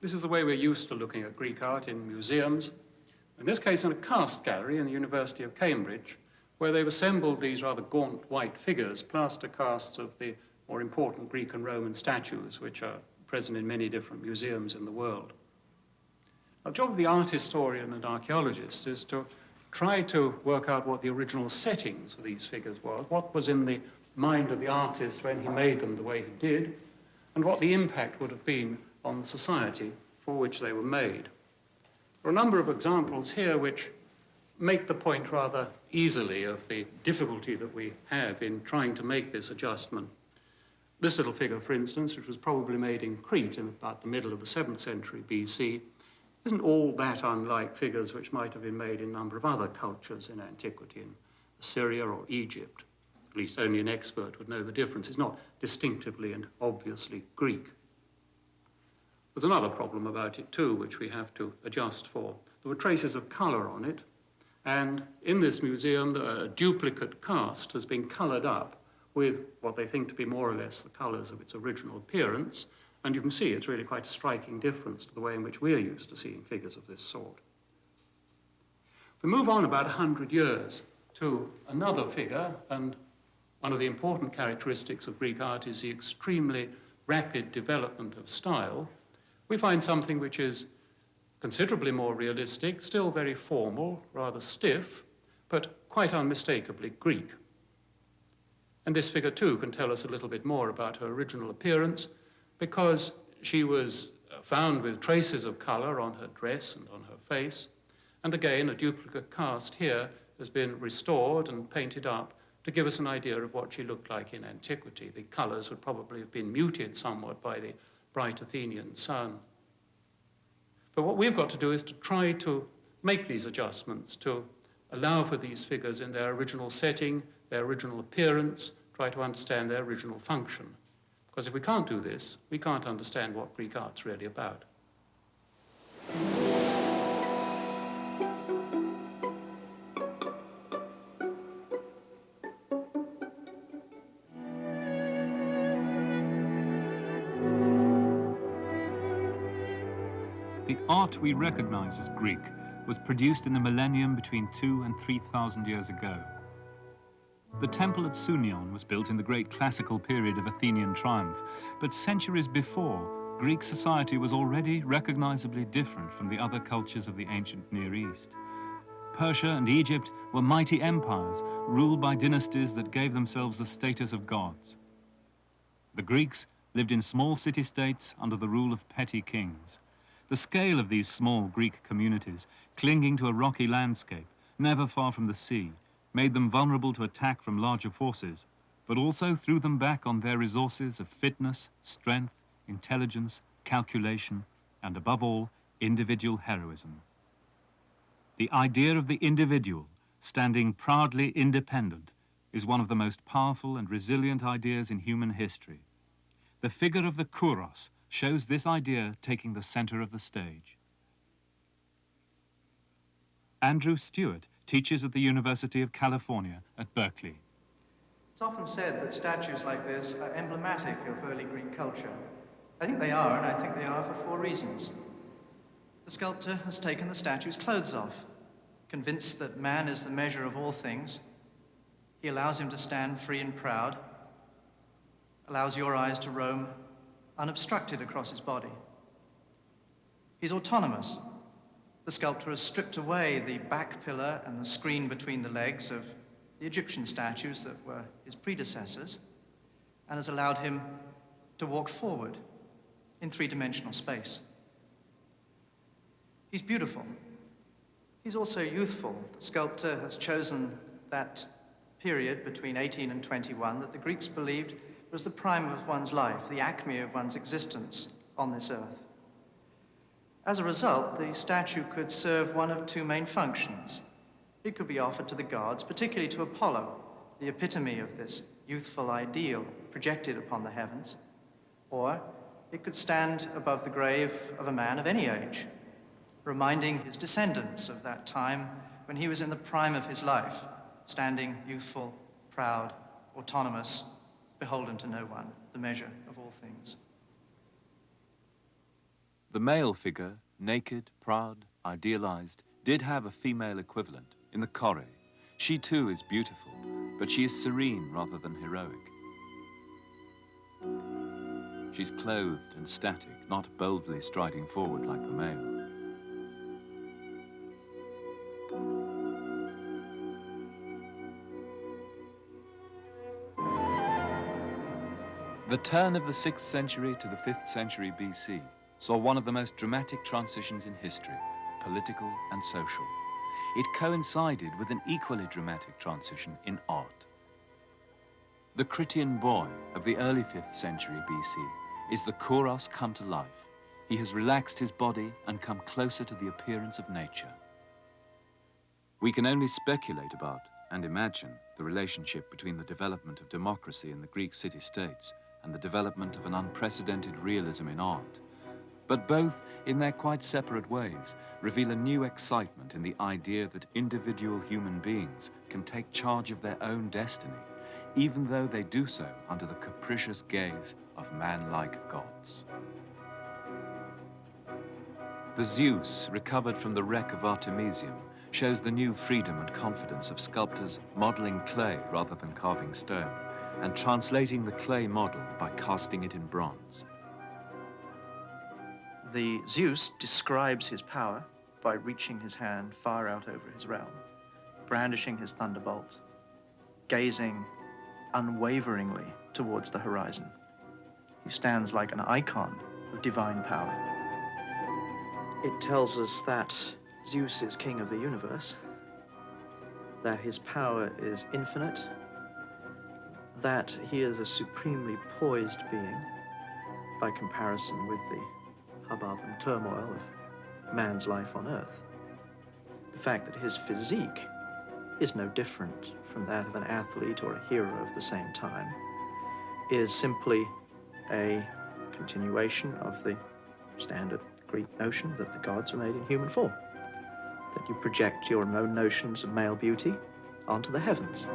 This is the way we're used to looking at Greek art in museums, in this case in a cast gallery in the University of Cambridge, where they've assembled these rather gaunt white figures, plaster casts of the more important Greek and Roman statues, which are present in many different museums in the world. The job of the art historian and archaeologist is to try to work out what the original settings of these figures were, what was in the mind of the artist when he made them the way he did, and what the impact would have been on the society for which they were made. There are a number of examples here which make the point rather easily of the difficulty that we have in trying to make this adjustment. This little figure, for instance, which was probably made in Crete in about the middle of the 7th century BC, isn't all that unlike figures which might have been made in a number of other cultures in antiquity, in Assyria or Egypt. At least only an expert would know the difference. It's not distinctively and obviously Greek. There's another problem about it too, which we have to adjust for. There were traces of colour on it, and in this museum, a duplicate cast has been coloured up with what they think to be more or less the colours of its original appearance, and you can see it's really quite a striking difference to the way in which we're used to seeing figures of this sort. If we move on about 100 years to another figure, and one of the important characteristics of Greek art is the extremely rapid development of style, we find something which is considerably more realistic, still very formal, rather stiff, but quite unmistakably Greek. And this figure too can tell us a little bit more about her original appearance, because she was found with traces of colour on her dress and on her face, and again a duplicate cast here has been restored and painted up to give us an idea of what she looked like in antiquity. The colours would probably have been muted somewhat by the bright Athenian sun. But what we've got to do is to try to make these adjustments, to allow for these figures in their original setting, their original appearance, try to understand their original function. Because if we can't do this, we can't understand what Greek art's really about. The art we recognize as Greek was produced in the millennium between 2,000 and 3,000 years ago. The temple at Sunion was built in the great classical period of Athenian triumph, but centuries before, Greek society was already recognizably different from the other cultures of the ancient Near East. Persia and Egypt were mighty empires ruled by dynasties that gave themselves the status of gods. The Greeks lived in small city-states under the rule of petty kings. The scale of these small Greek communities, clinging to a rocky landscape, never far from the sea, made them vulnerable to attack from larger forces, but also threw them back on their resources of fitness, strength, intelligence, calculation, and above all, individual heroism. The idea of the individual, standing proudly independent, is one of the most powerful and resilient ideas in human history. The figure of the kouros shows this idea taking the center of the stage. Andrew Stewart teaches at the University of California at Berkeley. It's often said that statues like this are emblematic of early Greek culture. I think they are, and I think they are for 4 reasons. The sculptor has taken the statue's clothes off. Convinced that man is the measure of all things, he allows him to stand free and proud, allows your eyes to roam unobstructed across his body. He's autonomous. The sculptor has stripped away the back pillar and the screen between the legs of the Egyptian statues that were his predecessors, and has allowed him to walk forward in 3-dimensional space. He's beautiful. He's also youthful. The sculptor has chosen that period between 18 and 21 that the Greeks believed was the prime of one's life, the acme of one's existence on this earth. As a result, the statue could serve one of 2 main functions. It could be offered to the gods, particularly to Apollo, the epitome of this youthful ideal projected upon the heavens, or it could stand above the grave of a man of any age, reminding his descendants of that time when he was in the prime of his life, standing youthful, proud, autonomous, beholden to no one, the measure of all things. The male figure, naked, proud, idealized, did have a female equivalent in the Kore. She too is beautiful, but she is serene rather than heroic. She's clothed and static, not boldly striding forward like the male. The turn of the 6th century to the 5th century BC saw one of the most dramatic transitions in history, political and social. It coincided with an equally dramatic transition in art. The Critian boy of the early 5th century BC is the Kouros come to life. He has relaxed his body and come closer to the appearance of nature. We can only speculate about and imagine the relationship between the development of democracy in the Greek city-states and the development of an unprecedented realism in art. But both, in their quite separate ways, reveal a new excitement in the idea that individual human beings can take charge of their own destiny, even though they do so under the capricious gaze of man-like gods. The Zeus, recovered from the wreck of Artemisium, shows the new freedom and confidence of sculptors modeling clay rather than carving stone, and translating the clay model by casting it in bronze. The Zeus describes his power by reaching his hand far out over his realm, brandishing his thunderbolt, gazing unwaveringly towards the horizon. He stands like an icon of divine power. It tells us that Zeus is king of the universe, that his power is infinite, that he is a supremely poised being by comparison with the hubbub and turmoil of man's life on Earth. The fact that his physique is no different from that of an athlete or a hero of the same time is simply a continuation of the standard Greek notion that the gods were made in human form, that you project your own notions of male beauty onto the heavens.